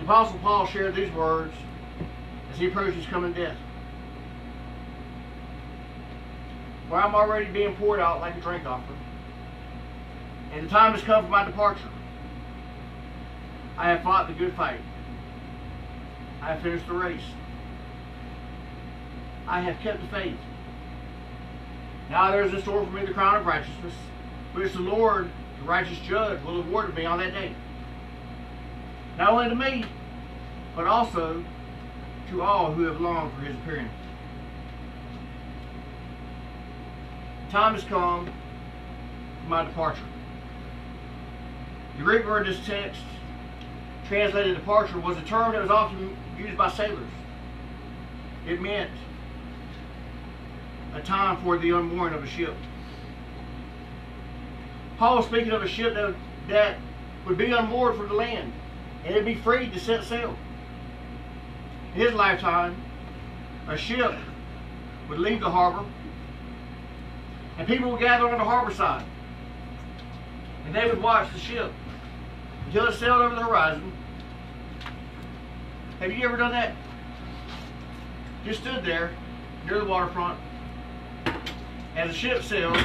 Apostle Paul shared these words as he approached his coming death. For I'm already being poured out like a drink offering, and the time has come for my departure. I have fought the good fight. I have finished the race. I have kept the faith. Now there is in store for me the crown of righteousness, which the Lord, the righteous judge, will award to me on that day. Not only to me, but also to all who have longed for his appearing. The time has come for my departure. The Greek word in this text, translated departure, was a term that was often used by sailors. It meant a time for the unmooring of a ship. Paul was speaking of a ship that would be unmoored from the land, and it'd be freed to set sail. In his lifetime, a ship would leave the harbor, and people would gather on the harbor side, and they would watch the ship until it sailed over the horizon. Have you ever done that? Just stood there near the waterfront as the ship sailed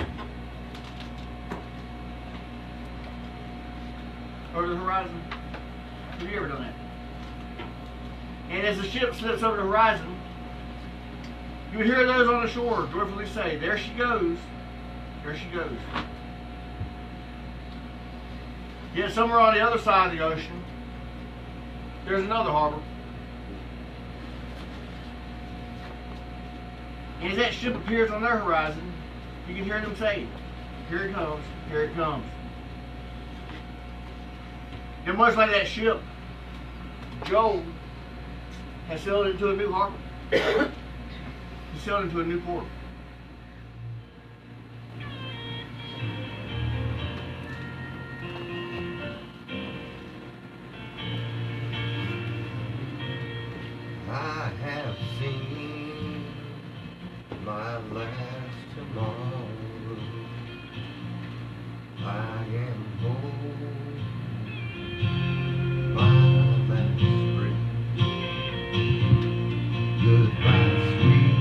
over the horizon. Have you ever done that? And as the ship slips over the horizon, you would hear those on the shore joyfully say, "There she goes, there she goes." Yet somewhere on the other side of the ocean, there's another harbor. And as that ship appears on their horizon, you can hear them say, "Here it comes, here it comes." And much like that ship, Job has sailed into a new harbor. He sailed into a new port. I have seen my last tomorrow. I am home, my last breath. Goodbye, sweet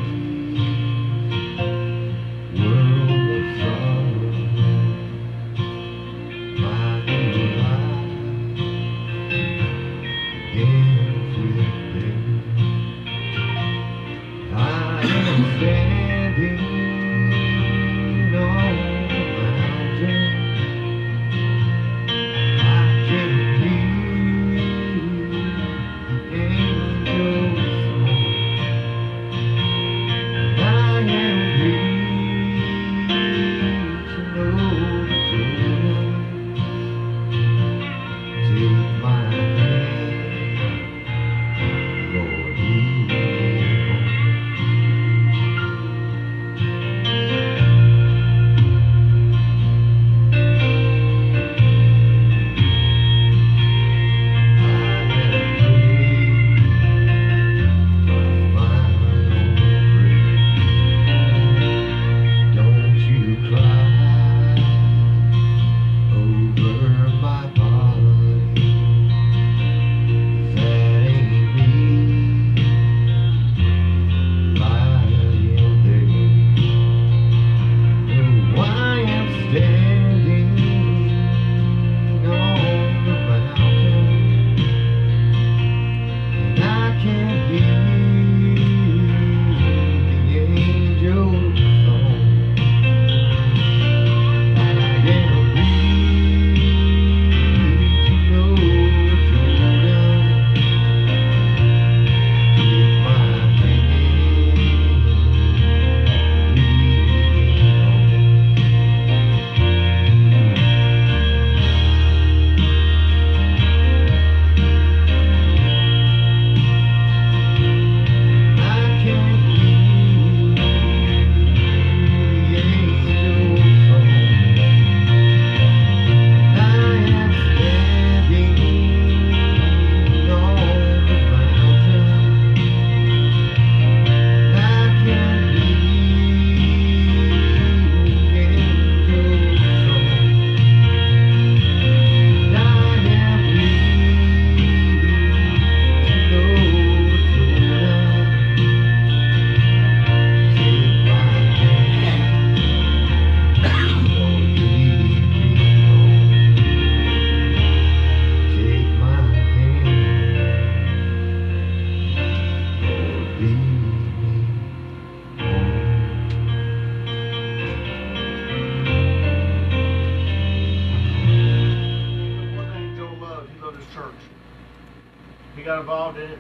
he got involved in it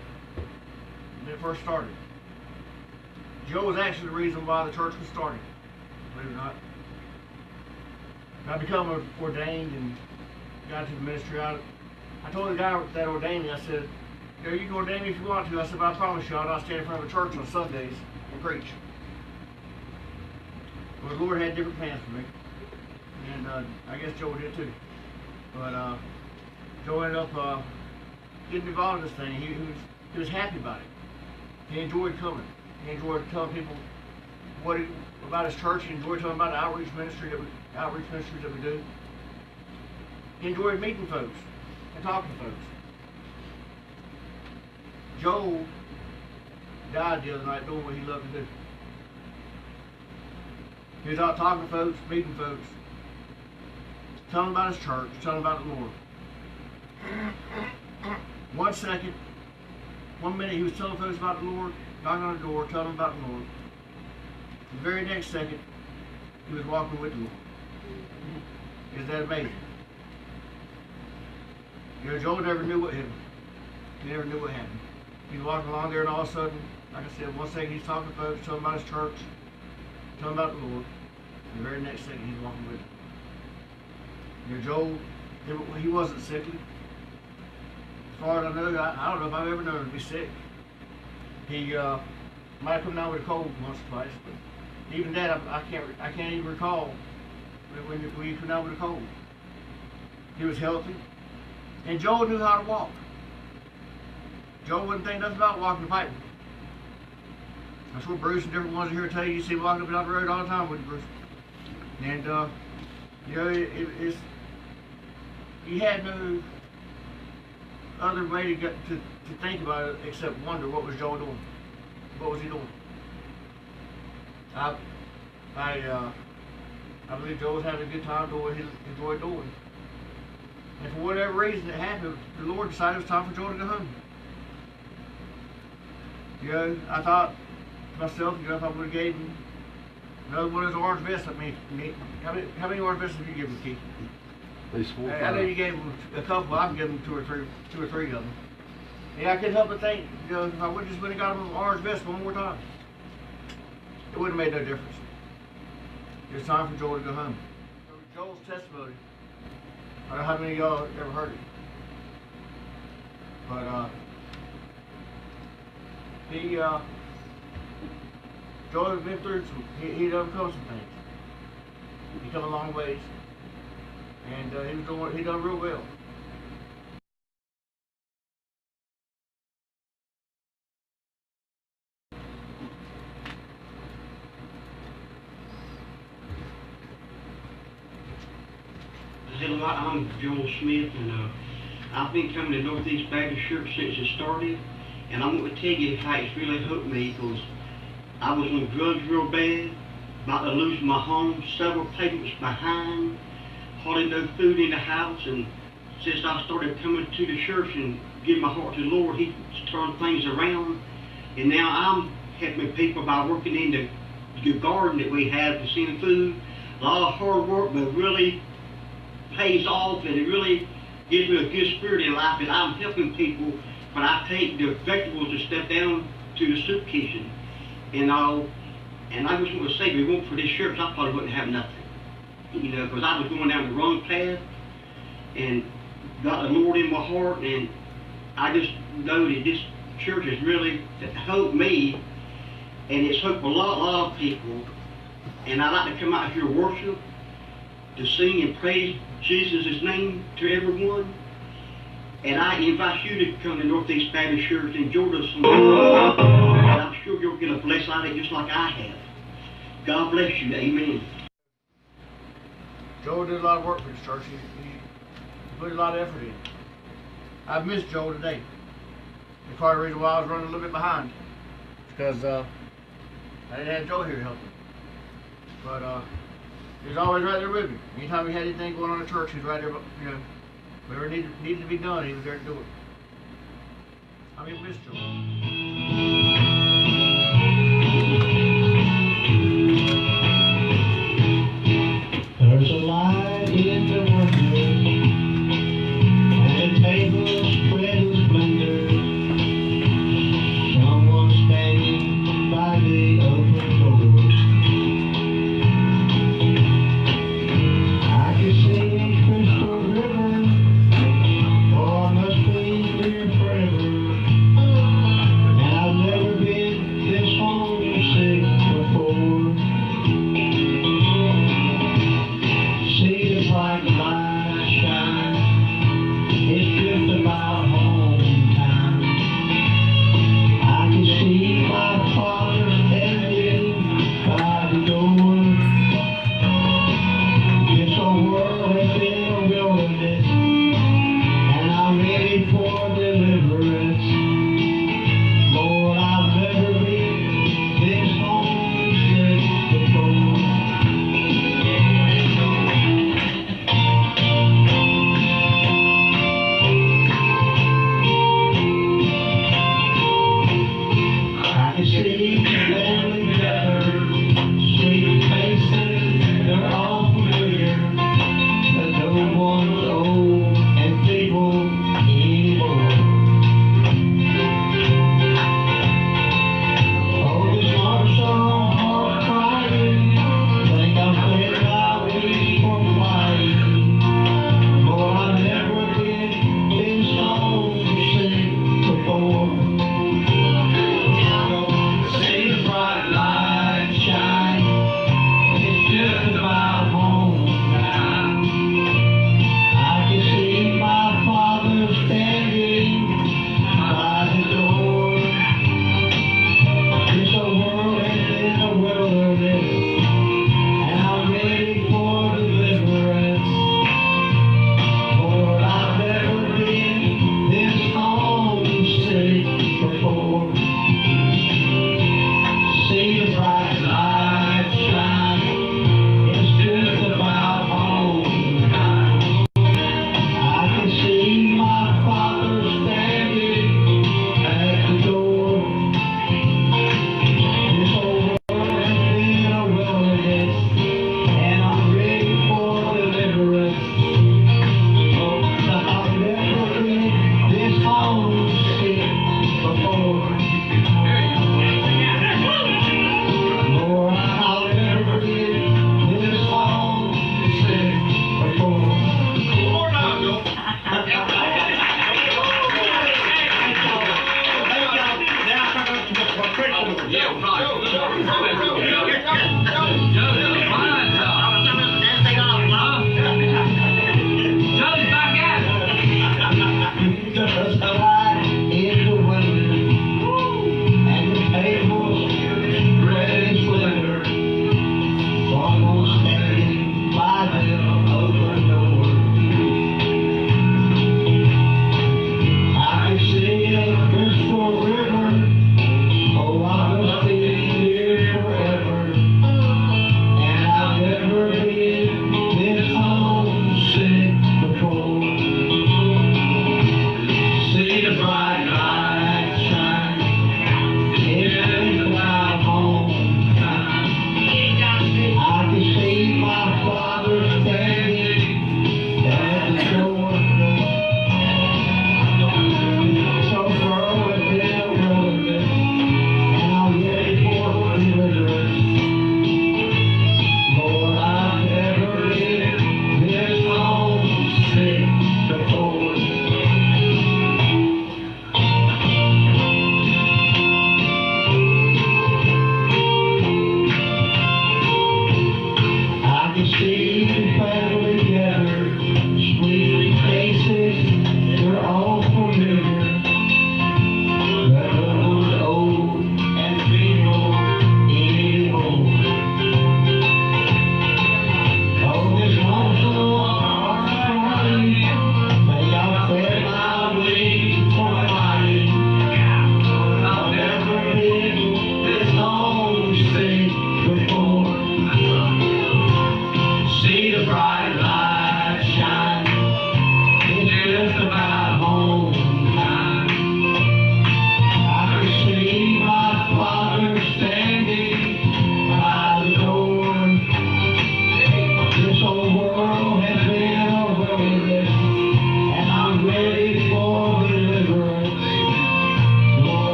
when it first started. Joe was actually the reason why the church was started, believe it or not. I become ordained and got into the ministry. I told the guy that ordained me, I said, you know, you can ordain me if you want to. I said, but I promise you I'll not stand in front of a church on Sundays and preach. Well, the Lord had different plans for me. And I guess Joe did too. But Joe ended up getting involved in this thing. He was happy about it. He enjoyed coming. He enjoyed telling people about his church. He enjoyed telling about the outreach ministries that we do. He enjoyed meeting folks and talking to folks. Joe died the other night doing what he loved to do. He was out talking to folks, meeting folks, telling about his church, telling about the Lord. 1 second, 1 minute he was telling folks about the Lord, knocking on the door, telling them about the Lord. The very next second, he was walking with the Lord. Is that amazing? You know, Joe never knew what hit him. He never knew what happened. He was walking along there, and all of a sudden, like I said, 1 second he's talking to folks, telling about his church, telling about the Lord. And the very next second he's walking with him. You know, Joe, he wasn't sickly. As far as I know, I don't know if I've ever known him to be sick. He might have come down with a cold once or twice, but even that I can't even recall when he came down with a cold. He was healthy, and Joe knew how to walk. Joe wouldn't think nothing about walking the pipe. That's what Bruce and different ones here tell you. You see him walking up and down the road all the time with you, Bruce. And you know, he had no other way to think about it except wonder what was Joe doing. What was he doing? I believe Joe was having a good time doing what he enjoyed doing. And for whatever reason it happened, the Lord decided it was time for Joe to go home. You know, I thought to myself, you know, if I would have gave him another one of those orange vests, how many orange vests have you given him, Keith? At least 4 or 5. I know you gave him a couple. I've given him two or three of them. And I couldn't help but think, you know, if I would have just went and got him an orange vest one more time, it wouldn't have made no difference. It was time for Joel to go home. Joel's testimony, I don't know how many of y'all ever heard it, but Joel had been through he'd overcome some things. He come a long ways, and he done real well. I'm Joel Smith, and I've been coming to Northeast Baptist Church since it started, and I'm going to tell you how it's really helped me, because I was on drugs real bad, about to lose my home, several payments behind, hardly no food in the house, and since I started coming to the church and giving my heart to the Lord, He turned things around, and now I'm helping people by working in the garden that we have to send food. A lot of hard work, but really pays off, and it really gives me a good spirit in life, that I'm helping people when I take the vegetables to step down to the soup kitchen and all. And I just want to say, if it weren't for this church, I probably wouldn't have nothing, you know, because I was going down the wrong path and got the Lord in my heart, and I just know that this church has really helped me, and it's helped a lot of people. And I like to come out here and worship, to sing and praise Jesus' name to everyone. And I invite you to come to Northeast Baptist Church and join us. And I'm sure you'll get a blessing out of it just like I have. God bless you. Amen. Joel did a lot of work for this church. He put a lot of effort in. I've missed Joel today. The part of the reason why I was running a little bit behind, because I didn't have Joel here to help me. But he was always right there with me. Anytime we had anything going on in the church, he was right there, you know, whatever needed to be done, he was there to do it. I mean, miss Joel. There's a light in the workroom, and a table spread with splendor.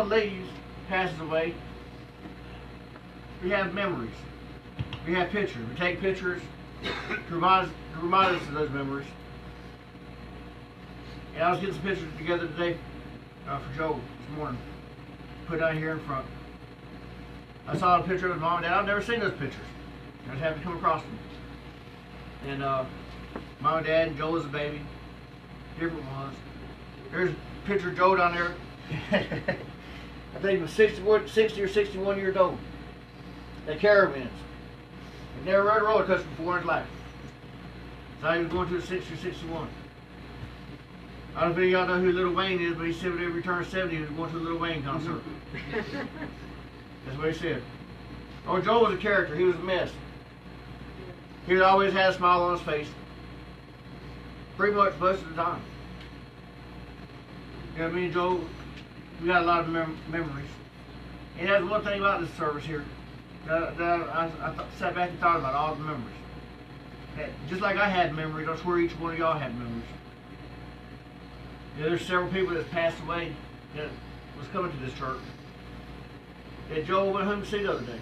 someone leaves, passes away, we have memories. We have pictures. We take pictures to remind us of those memories. And I was getting some pictures together today for Joel this morning. Put down here in front. I saw a picture of his mom and dad. I've never seen those pictures. I just happened to come across them. And mom and dad and Joel as a baby. Different ones. There's a picture of Joel down there. I think he was 60 or 61 years old. At Caravans. He never rode a roller coaster before in his life. So he was going to the 60 or 61. I don't know if y'all know who Lil Wayne is, but he said whenever he turned 70, he was going to a Lil Wayne concert. That's what he said. Oh, Joel was a character. He was a mess. He always had a smile on his face. Pretty much most of the time. You know, me and Joel, we got a lot of memories. And that's one thing about this service here. I sat back and thought about all the memories. Just like I had memories, I'm sure each one of y'all had memories. You know, there's several people that passed away that was coming to this church that Joel went home to see the other day.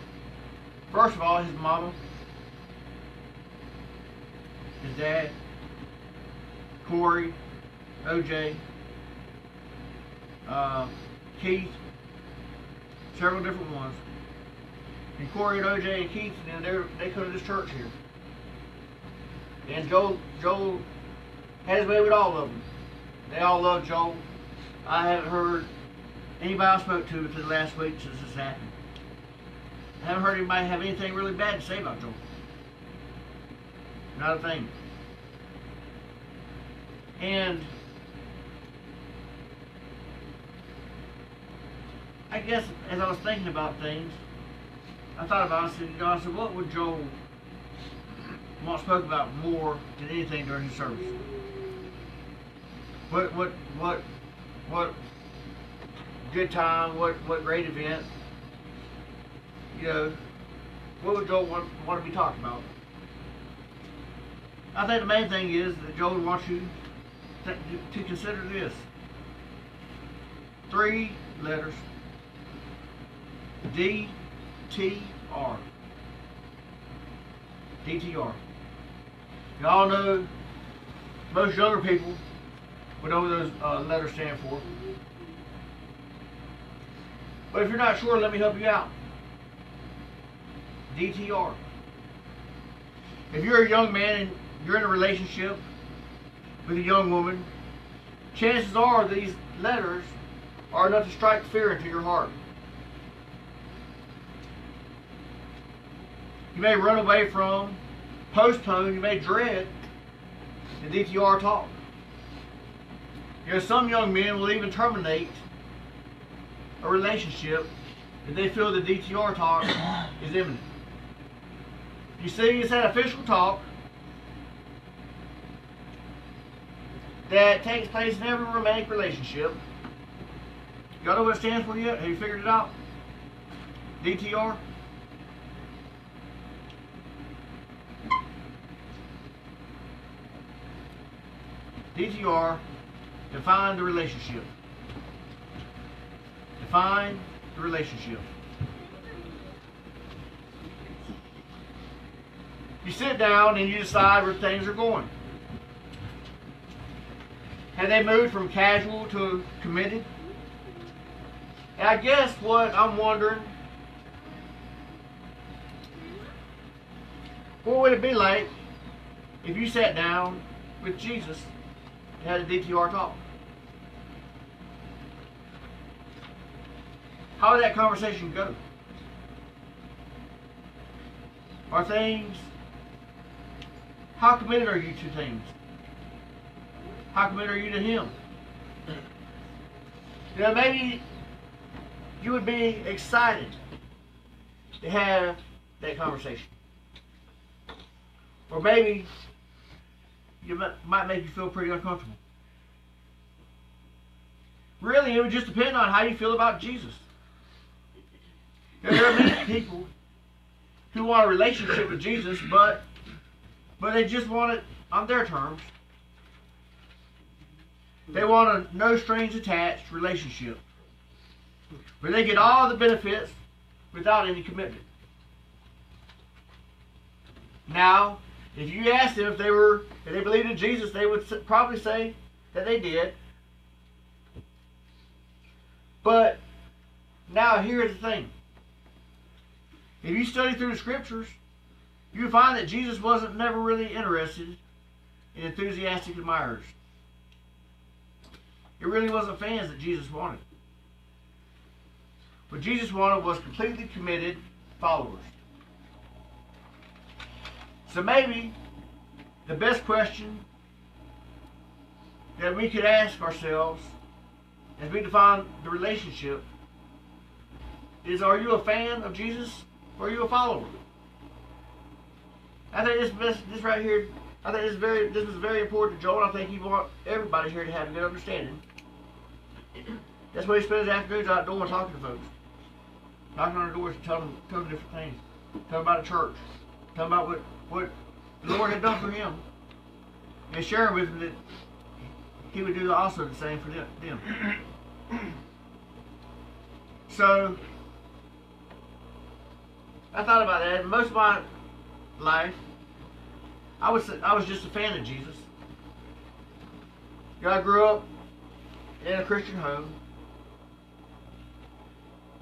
First of all, his mama, his dad, Corey, OJ, Keith, several different ones. And Corey and OJ and Keith, you know, they come to this church here. And Joel had his way with all of them. They all love Joel. I haven't heard anybody I spoke to within the last week since this happened. I haven't heard anybody have anything really bad to say about Joel. Not a thing. And I guess as I was thinking about things, I thought about it, I said, what would Joel want spoke about more than anything during his service? What good time, what great event, you know, what would Joel want to be talking about? I think the main thing is that Joel wants you to consider this. 3 letters. DTR. DTR. Y'all know, most younger people would know what those letters stand for. But if you're not sure, let me help you out. DTR. If you're a young man and you're in a relationship with a young woman, chances are these letters are enough to strike fear into your heart. You may run away from, postpone, you may dread the DTR talk. You know, some young men will even terminate a relationship if they feel the DTR talk is imminent. You see, it's that official talk that takes place in every romantic relationship. Y'all know what it stands for yet? Have you figured it out? DTR? DTR, define the relationship. Define the relationship. You sit down and you decide where things are going. Have they moved from casual to committed? And I guess what I'm wondering, what would it be like if you sat down with Jesus and had a DTR talk? How would that conversation go? Are things, how committed are you to things? How committed are you to Him? You know, maybe you would be excited to have that conversation. Or maybe it might make you feel pretty uncomfortable. Really, it would just depend on how you feel about Jesus. There are many people who want a relationship with Jesus, but they just want it on their terms. They want a no strings attached relationship. where they get all the benefits without any commitment. Now, if you asked them if they believed in Jesus, they would probably say that they did. But now here's the thing. If you study through the scriptures, you find that Jesus wasn't never really interested in enthusiastic admirers. It really wasn't fans that Jesus wanted. What Jesus wanted was completely committed followers. So maybe the best question that we could ask ourselves as we define the relationship is, are you a fan of Jesus or are you a follower? I think this right here, I think this was very important to Joel, and I think he wants everybody here to have a good understanding. That's why he spends his afternoons outdoors talking to folks. Knocking on their doors and telling them different things. Telling about the church. Telling about what the Lord had done for him. And sharing with them that he would do also the same for them. So, I thought about that. And most of my life, I was just a fan of Jesus. I grew up in a Christian home.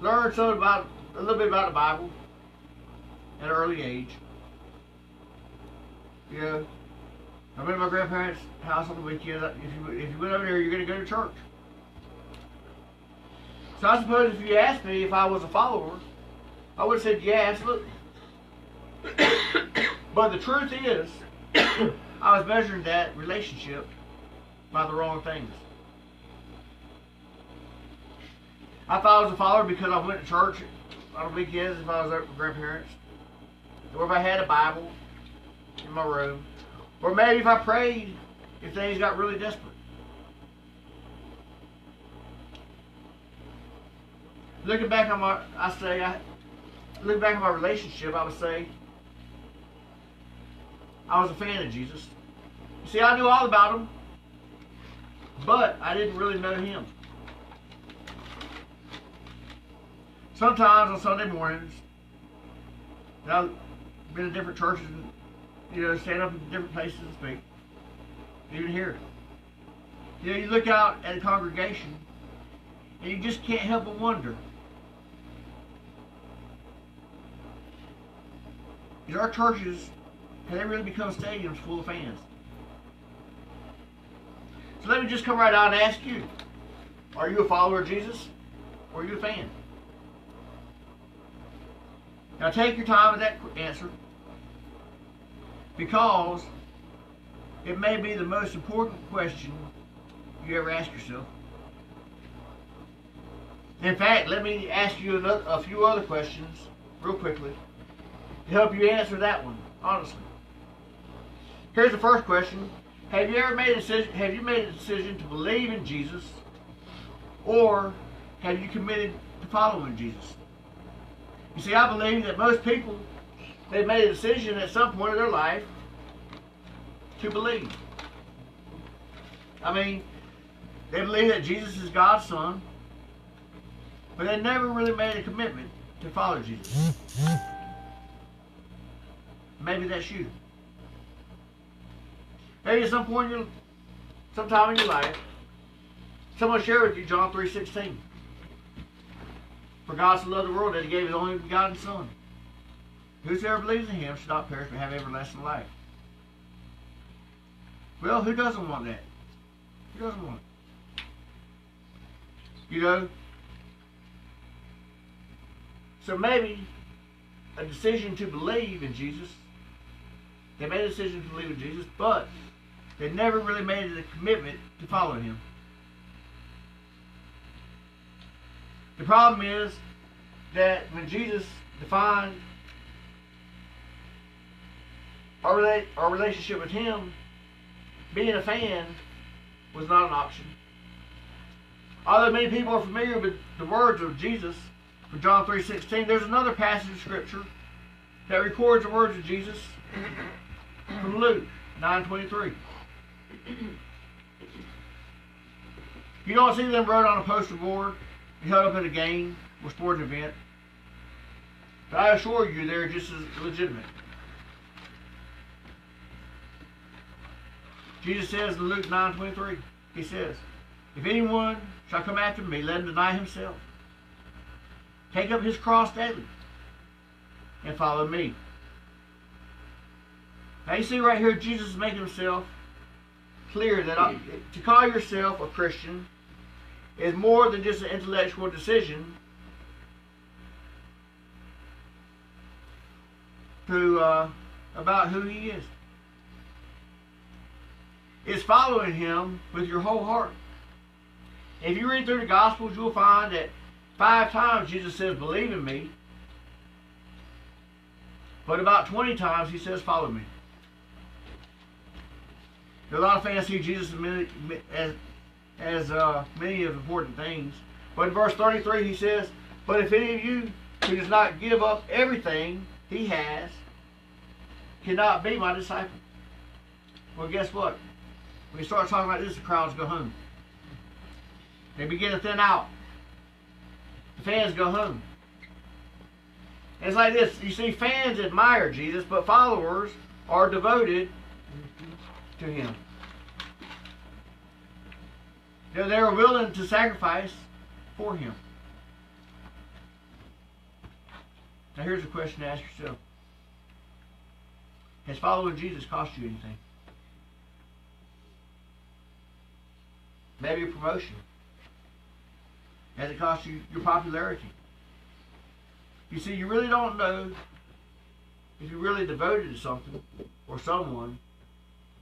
Learned a little bit about the Bible at an early age. You know, I went to my grandparents' house on the weekend. If you went over there, you're going to go to church. So I suppose if you asked me if I was a follower, I would have said, yeah, absolutely. But the truth is, I was measuring that relationship by the wrong things. I thought I was a follower because I went to church on the weekends if I was over with grandparents. Or if I had a Bible in my room. Or maybe if I prayed if things got really desperate. Looking back on my relationship, I would say I was a fan of Jesus. You see, I knew all about him, but I didn't really know him. Sometimes on Sunday mornings, I've been in different churches and, stand up in different places and speak. Even here. You look out at a congregation and you just can't help but wonder. Is our churches, have they really become stadiums full of fans? So let me just come right out and ask you, are you a follower of Jesus or are you a fan? Now take your time with that answer, because it may be the most important question you ever ask yourself. In fact, let me ask you a few other questions real quickly to help you answer that one, honestly. Here's the first question. Have you ever made a decision to believe in Jesus, or have you committed to following Jesus? You see, I believe that most people, they've made a decision at some point in their life to believe. I mean, they believe that Jesus is God's Son, but they never really made a commitment to follow Jesus. Maybe that's you. Maybe at some point, sometime in your life, someone shared with you John 3:16. For God so loved the world that he gave his only begotten Son. Whosoever believes in him should not perish but have everlasting life. Well, who doesn't want that? Who doesn't want it? So maybe a decision to believe in Jesus. They made a decision to believe in Jesus, but they never really made it a commitment to follow him. The problem is that when Jesus defined our relationship with him, being a fan was not an option. Although many people are familiar with the words of Jesus from John 3:16, there's another passage of Scripture that records the words of Jesus from Luke 9:23. You don't see them wrote on a poster board held up at a game or sporting event. But I assure you, they're just as legitimate. Jesus says in Luke 9:23, he says, if anyone shall come after me, let him deny himself, take up his cross daily, and follow me. Now you see right here, Jesus is making himself clear that to call yourself a Christian is more than just an intellectual decision to about who he is. It's following him with your whole heart. If you read through the Gospels, you'll find that 5 times Jesus says, believe in me. But about 20 times he says, follow me. There are a lot of fans see Jesus as many of important things. But in verse 33 he says, but if any of you who does not give up everything he has cannot be my disciple. Well, guess what? When you start talking about this, the crowds go home. They begin to thin out. The fans go home. And it's like this. You see, fans admire Jesus, but followers are devoted to him. They're willing to sacrifice for him. Now here's a question to ask yourself. Has following Jesus cost you anything? Maybe a promotion. Has it cost you your popularity? You see, you really don't know if you're really devoted to something or someone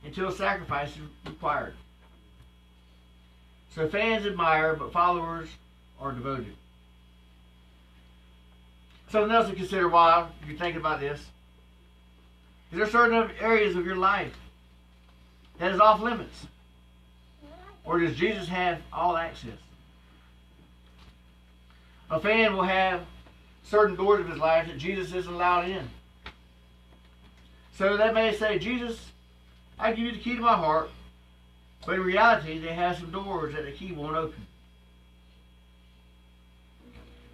until sacrifice is required. So fans admire, but followers are devoted. Something else to consider while you're thinking about this. Is there certain areas of your life that is off limits? Or does Jesus have all access? A fan will have certain doors of his life that Jesus isn't allowed in. So they may say, Jesus, I give you the key to my heart. But in reality, they have some doors that the key won't open.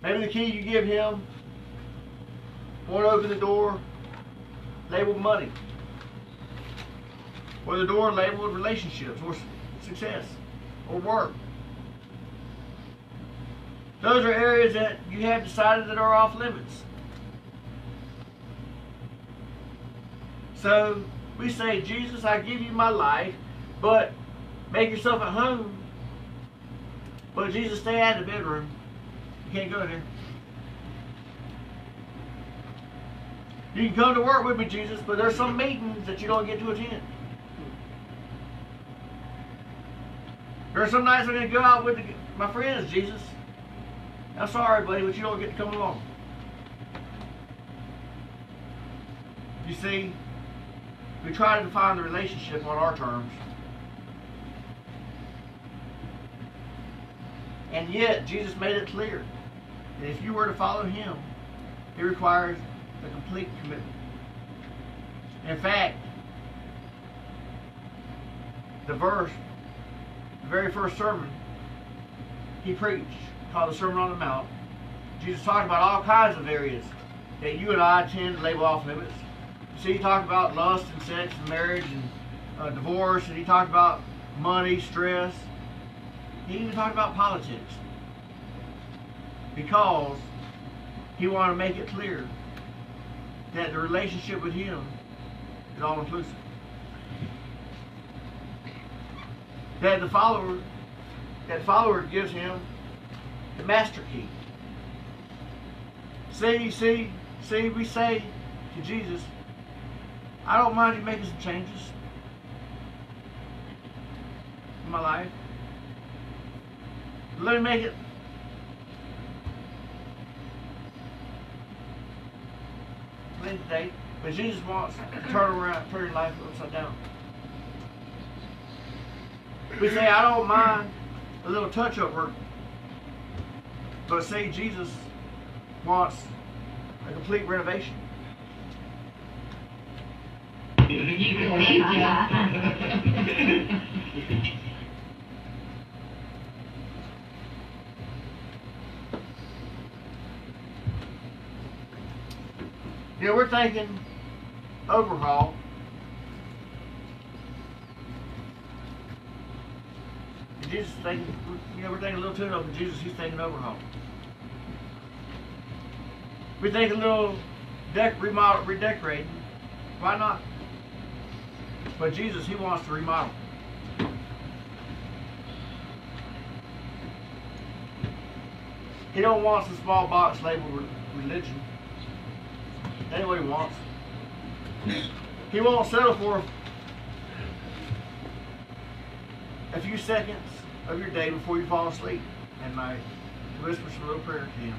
Maybe the key you give him won't open the door labeled money. Or the door labeled relationships or success or work. Those are areas that you have decided that are off limits. So we say, Jesus, I give you my life, but make yourself at home. But Jesus, stay out of the bedroom. You can't go there. You can come to work with me, Jesus, but there's some meetings that you don't get to attend. There are some nights I'm going to go out with my friends, Jesus. I'm sorry, buddy, but you don't get to come along. You see, we try to define the relationship on our terms. And yet, Jesus made it clear that if you were to follow him, it requires a complete commitment. In fact, the very first sermon he preached, called the Sermon on the Mount, Jesus talked about all kinds of areas that you and I tend to label off limits. See, he talked about lust and sex and marriage and divorce, and he talked about money, stress. He even talked about politics. Because he wanted to make it clear that the relationship with him is all inclusive. That the follower gives him the master key. See, we say to Jesus, I don't mind you making some changes in my life. Let me make it today. But Jesus wants to turn your life upside down. We say, I don't mind a little touch over. But say Jesus wants a complete renovation. You know, we're thinking overhaul. And Jesus is thinking, you know, we're thinking a little tune-up, and Jesus, he's thinking overhaul. We think a little remodel, redecorating. Why not? But Jesus, he wants to remodel. He don't want some small box labeled religion. That ain't what he wants. He won't settle for a few seconds of your day before you fall asleep at night. Whisper some little prayer to him.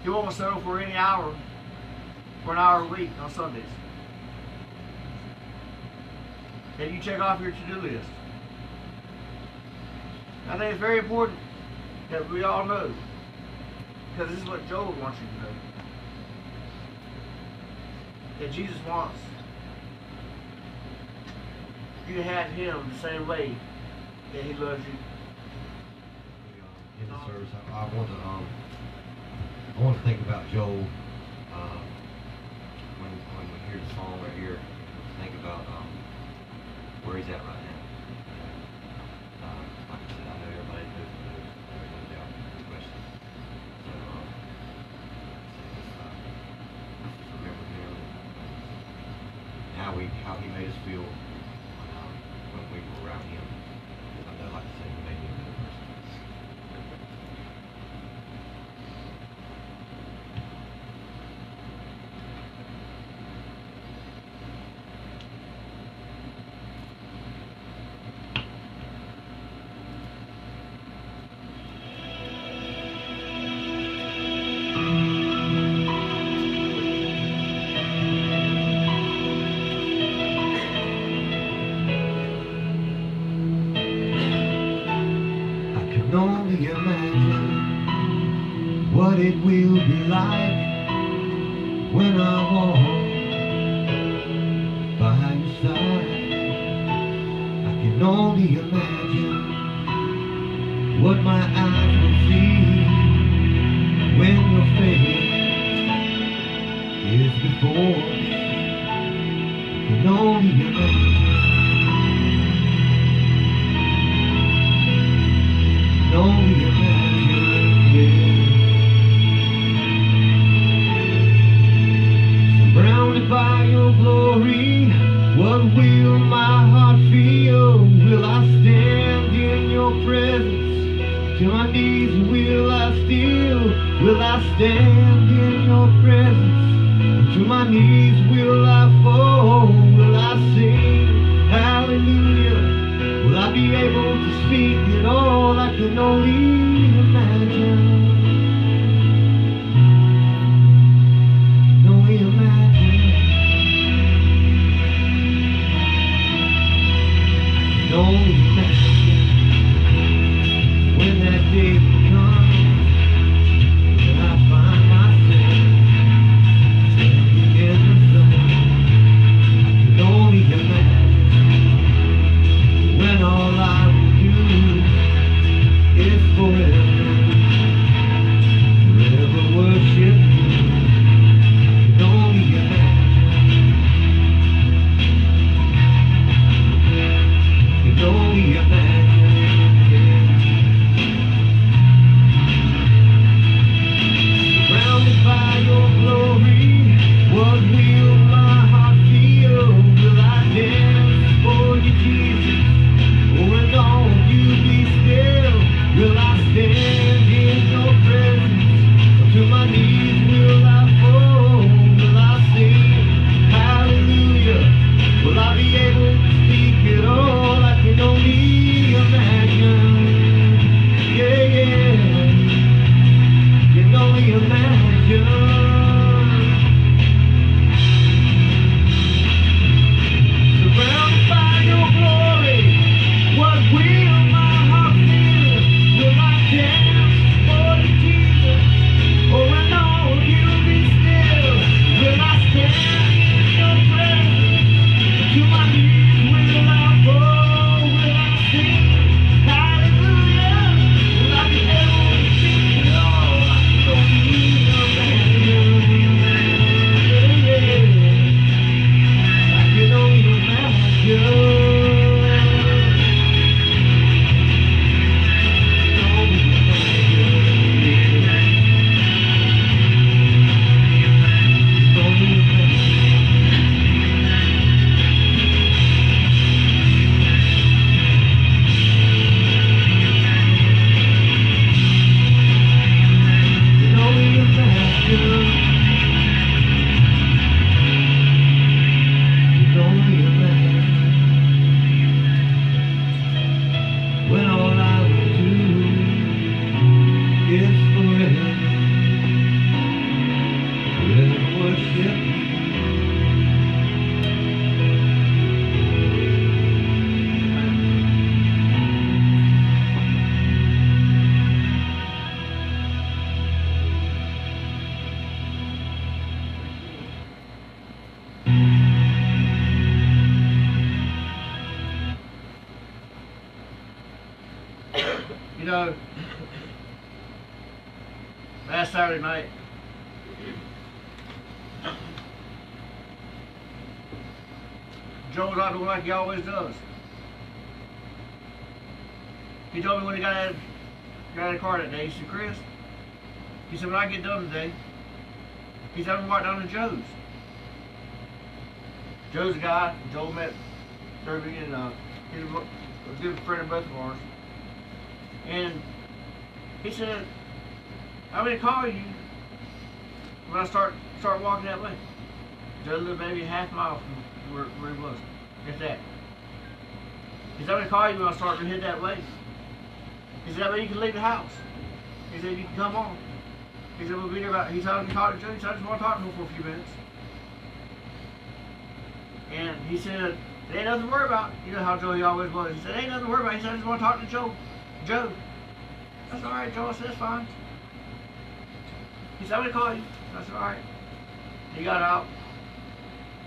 He won't settle for any hour, for an hour a week on Sundays. And you check off your to-do list. I think it's very important that we all know, because this is what Joel wants you to know, that Jesus wants you to have him the same way that he loves you. In the service, I want to think about Joel when we hear the song right here. Think about where he's at right now. Like I said, I know everybody knows no doubt, no question. So just remember him and how he made us feel when we were around him. Because I know, like I said, he made me a good person. Only imagine what it will be like when I walk by your side. I can only imagine what my eyes will see when your face is before me. I can only imagine. Only imagine, yeah. Surrounded by your glory, what will my heart feel? Will I stand in your presence? To my knees will I still? Will I stand in your presence? To my knees will I fall? Will I sing hallelujah? Will I be able to speak at all? I can only imagine. Can only imagine. Can only imagine when that day comes, when I find myself standing in the sun. I can only imagine. When all I will do is forever. know, last Saturday night, Joe was out doing like he always does. He told me when he got out of the car that day, he said, Chris, he said, when I get done today, he said, I'm going to walk down to Joe's. Joe's a guy Joe met Derby, and he's a good friend of both of ours. And he said, I'm going to call you when I start walking that way. Joe lived maybe a half mile from where he was. If that. He said, I'm going to call you when I start to head that way. He said, that way you can leave the house. He said, you can come on. He said, we'll be there about, he said, I can talk to Joe. He said, I just want to talk to him for a few minutes. And he said, there ain't nothing to worry about. You know how Joe he always was. He said, there ain't nothing to worry about. He said, I just want to talk to Joe. That's all right, Joe. I said, that's fine. He said, I'm going to call you. I said, all right. He got out.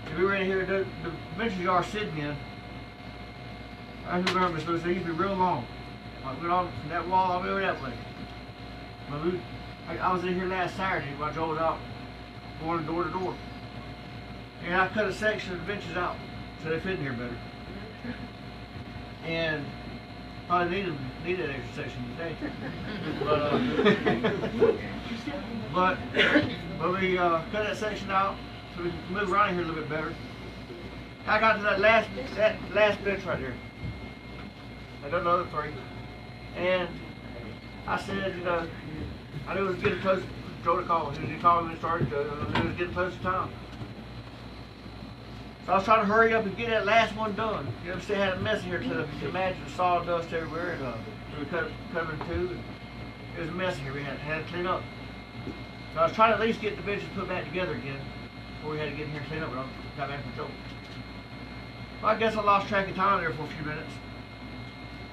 And we were in here, the benches you are sitting in. I remember this, they used to be real long. I went on from that wall all the way over that way. But I was in here last Saturday while Joe was out going door to door. And I cut a section of the benches out so they fit in here better. And probably needed an extra section today. But we cut that section out so we can move around here a little bit better. I got to that last bench right there. I don't know the three. And I said, you know, I knew it was getting close to Joe to call. He called me when it started. I knew it was getting close to time. So I was trying to hurry up and get that last one done. You know, we still had a mess in here too. You can imagine the sawdust everywhere, and we cut it in two. And it was a mess in here. We had to clean up. So I was trying to at least get the benches put back together again before we had to get in here and clean up. But I got back from Joe. Well, I guess I lost track of time there for a few minutes,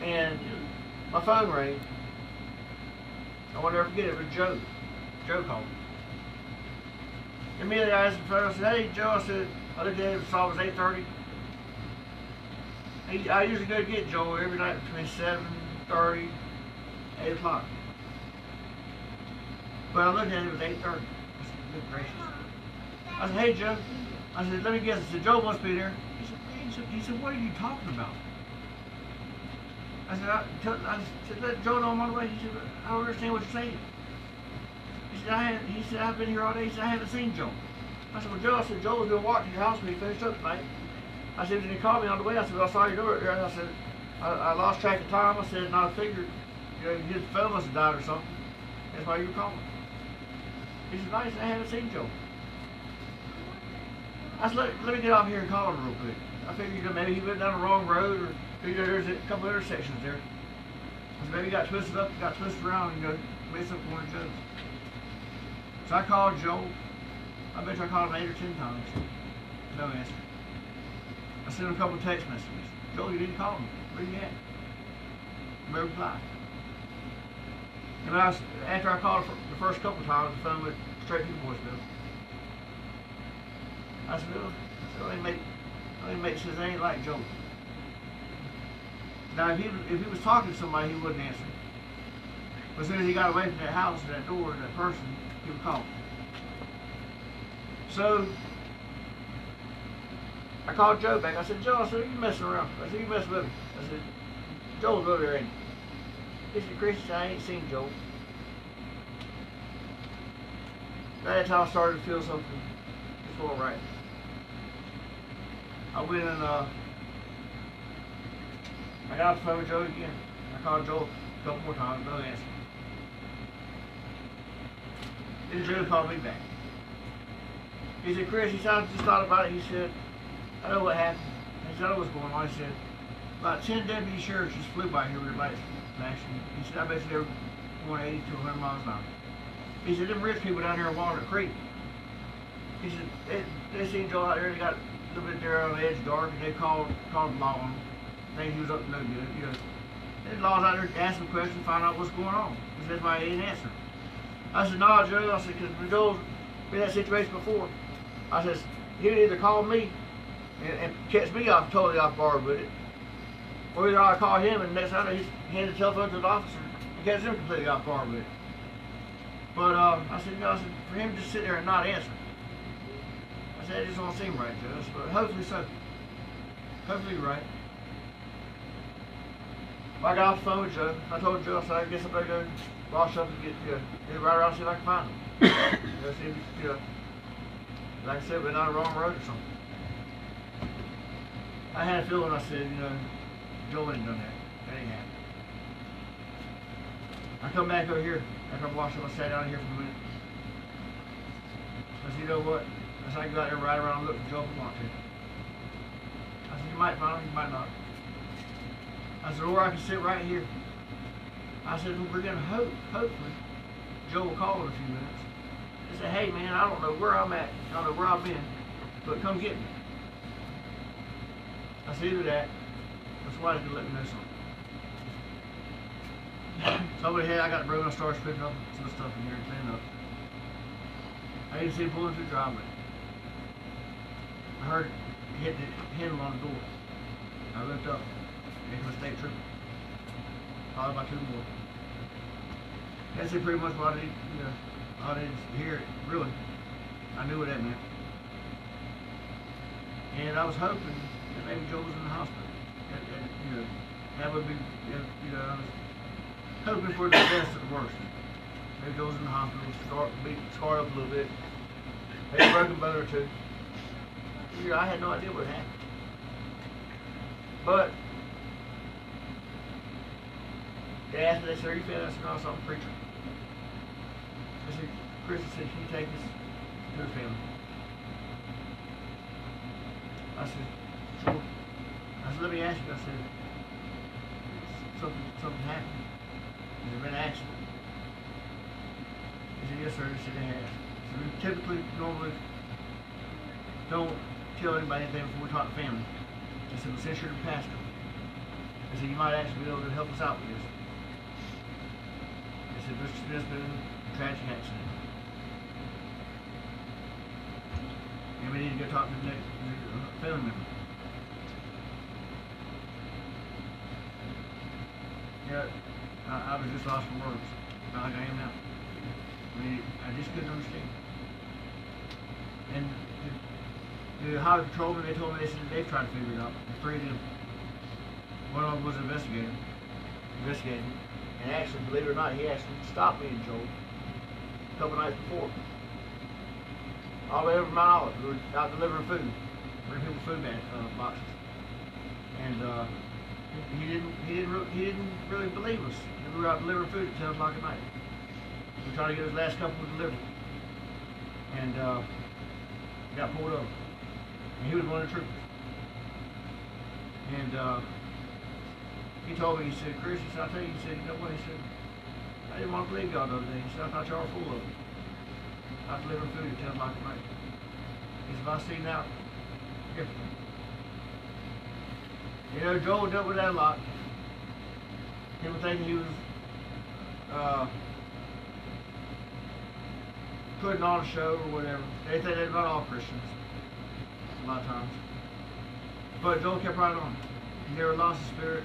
and my phone rang. I won't ever forget it. It was Joe. Joe called me. Immediately I asked the phone. I said, "Hey, Joe," I said, I looked at it and saw it was 8:30. I usually go get Joe every night between 7:30, 8 o'clock. But I looked at it, it was 8:30. I said, good gracious. I said, "Hey, Joe." I said, "Let me guess." I said, "Joe must be there." He said, "What are you talking about?" I said, "Let Joe know I'm on the way." He said, "I don't understand what you're saying." He said, "I've been here all day." He said, "I haven't seen Joe." I said, "Well, Joe," I said, "Joe was going to walk to your house when he finished up tonight." I said, "When he called me on the way," I said, "Well, I saw your door there." I said, I lost track of time." I said, "And I figured, you know, his phone must have died or something. That's why you were calling." He said, "Nice, I haven't seen Joe." I said, let me get off here and call him real quick. I figured, you know, maybe he went down the wrong road, or you know, there's a couple of intersections there. I said, maybe he got twisted up, got twisted around, and messed up one of Joe's. So I called Joe. I bet you I called him 8 or 10 times. No answer. I sent him a couple of text messages. "Joe, you didn't call me. Where you at?" No reply. And after I called the first couple of times, the phone went straight to the voicemail. I said, "Well, that ain't make sense. That ain't like Joe." Now, if he was talking to somebody, he wouldn't answer. But as soon as he got away from that house, that door, that person, he would call. So I called Joe back. I said, "Joe," I said, "you messing around?" I said, "You messing with me?" I said, "Joe's over there, ain't he?" He said, "Chris, I ain't seen Joe." That's how I started to feel something just going right. I went and I got off the phone with Joe again. I called Joe a couple more times, no answer. Then Joe called me back. He said, "Chris," he said, "I just thought about it." He said, "I know what happened." He said, "I know what's going on." He said, "About 10 deputy sheriffs just flew by here with their lights flashing." He said, "I bet you they were going 80 to 100 miles an hour." He said, "Them rich people down here in Walnut Creek," he said, they seen Joe out there, they got a little bit there on the edge dark, and they called the law on him. Think he was up to no good, you know. And the law's out there asking questions, find out what's going on. He said, "That's why he didn't answer." I said, "No, Joe," I said, "because when Joe's been in that situation before," I said, "he would either call me and catch me totally off guard with it, or either I'll call him and next time he's handed the telephone to the officer Because them completely got far with it. But I said, for him to sit there and not answer, I said, it just don't seem right to us, but hopefully so. Hopefully you're right. I got off the phone with Joe. I told Joe, I said, I guess I better go wash up and get right around and see if I can find him. See if, like I said, we're down the wrong road or something. I had a feeling, I said, Joe ain't done that. That ain't happened. I come back over here, after I washed up, I sat down here for a minute. I said, you know what? I said, I can go out there right around and look for Joe if I want to. I said, you might find him, you might not. I said, or I can sit right here. I said, well, we're going to hopefully, Joe will call in a few minutes. He said, hey man, I don't know where I'm at, I don't know where I've been, but come get me. I said, either that, or somebody's going to let me know something. Somebody I got the broken, I started picking up some of the stuff in here and cleaning up. I didn't see him pulling through the driveway. I heard it hit the handle on the door. I looked up. It was a state trooper. Followed by two more. That's pretty much what I did, I didn't hear it, really. I knew what that meant. And I was hoping that maybe Joe was in the hospital. That would be, I was hoping for the best of the worst. Maybe Joe was in the hospital, scarred up a little bit. Maybe a broken bone or two. I had no idea what happened. But they asked me, they said, are you feeling? I said, no, I saw the preacher. I said, Chris, said, can you take us to the family? I said, sure. I said, let me ask you. I said, something happened. Has there been an accident? He said, yes, sir. He said, it has. So we typically, normally, don't tell anybody anything before we talk to family. I said, well, since you're the pastor, I said, you might actually be able to help us out with this. I said, there's been a tragic accident. And we need to go talk to the next family member. Yeah, I was just lost for words. Not like I am now. I mean, I just couldn't understand. And the highway patrolman, they told me, they said they've tried to figure it out. The three of them. One of them was investigating. And actually, believe it or not, he actually stopped me and Joel a couple nights before. All the way over Mount Olive. We were out delivering food. Bringing people food boxes. And he didn't really believe us. We were out delivering food at 10 o'clock at night. We were trying to get his last couple delivered. And got pulled over. And he was one of the troopers. And he told me, he said, Chris, he said, I'll tell you, he said, you know what, he said, I didn't want to believe y'all the other day. He said, I thought y'all were full of it. I delivered food at 10 o'clock at night. He said, if I see now, different. Joel dealt with that a lot. People thinking he was putting on a show or whatever. They think they're not all Christians a lot of times. But Joel kept right on. He never lost his spirit.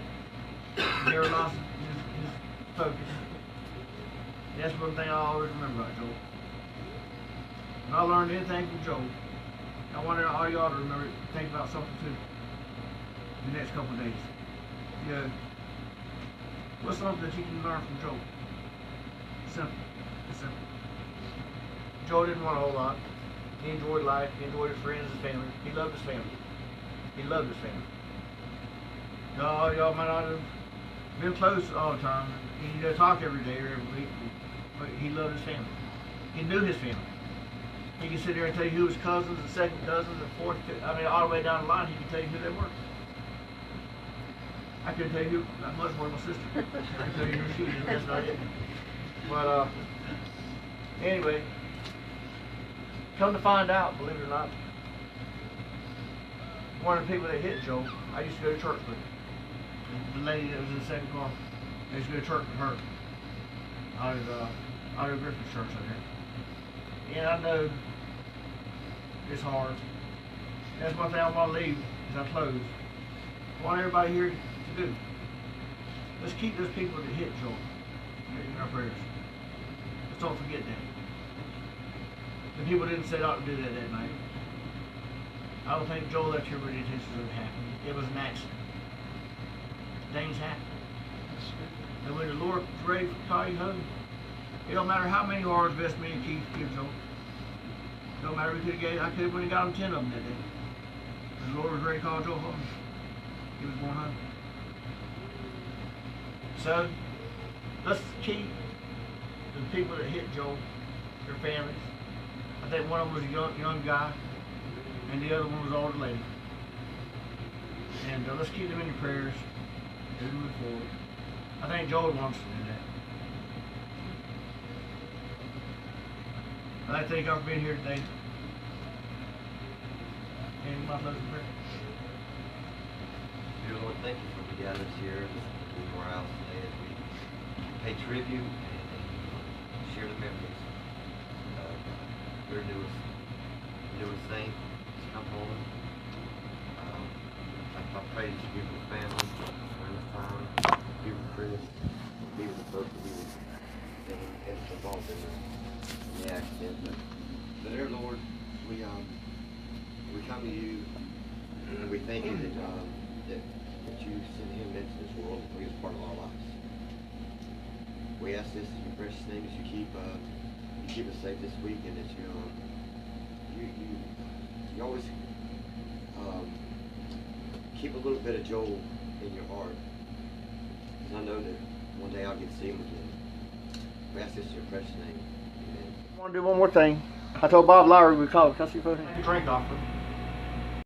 He never lost his focus. And that's one thing I always remember about Joel. When I learned anything from Joel, I want all y'all to remember, think about something too the next couple of days. What's something that you can learn from Joel? Simple. It's simple. Joel didn't want a whole lot. He enjoyed life. He enjoyed his friends, his family. He loved his family. He loved his family. Y'all might not have been close all the time. He talked every day or every week, but he loved his family. He knew his family. He could sit there and tell you who his cousins and second cousins and fourth, all the way down the line, he could tell you who they were. I couldn't tell you who, not much more than my sister. I could tell you who she is, that's not it. But, anyway, come to find out, believe it or not, one of the people that hit Joel, I used to go to church with. The lady that was in the second car, I used to go to church with her. Out of Griffith's church out there. And I know it's hard. That's one thing I want to leave as I close. I want everybody here to do. Let's keep those people that hit Joel in our prayers. Let's don't forget that. The people didn't set out to do that night. I don't think Joel left here with the intentions of it happening. It was an accident. Things happen. And when the Lord ready to call you home, it don't matter how many hours Best Me and Keith give Joel. It don't matter. I could have went and got him 10 of them that day. The Lord was ready to call Joel home. He was going home. So, let's keep the people that hit Joel, their families. I think one of them was a young guy, and the other one was an older lady. And let's keep them in your prayers as we move forward. I think Joel wants to do that. I'd like to thank y'all for being here today. And my closing prayer. Dear Lord, thank you for the gathers here in Morales today as we pay tribute and share the memories of your newest saint to come home. I pray that you be with the family during this time, be with Chris, be with the folks that was involved in the accident. But dear Lord, we come to you and we thank you that you sent him into this world and he was part of our lives. We ask this in your precious name as you keep us safe this week, and that you always keep a little bit of Joel in your heart, because I know that one day I'll get to see him again. We ask this in your precious name. Amen. I want to do one more thing. I told Bob Lowry we called. Can I see your photo? Drink offering.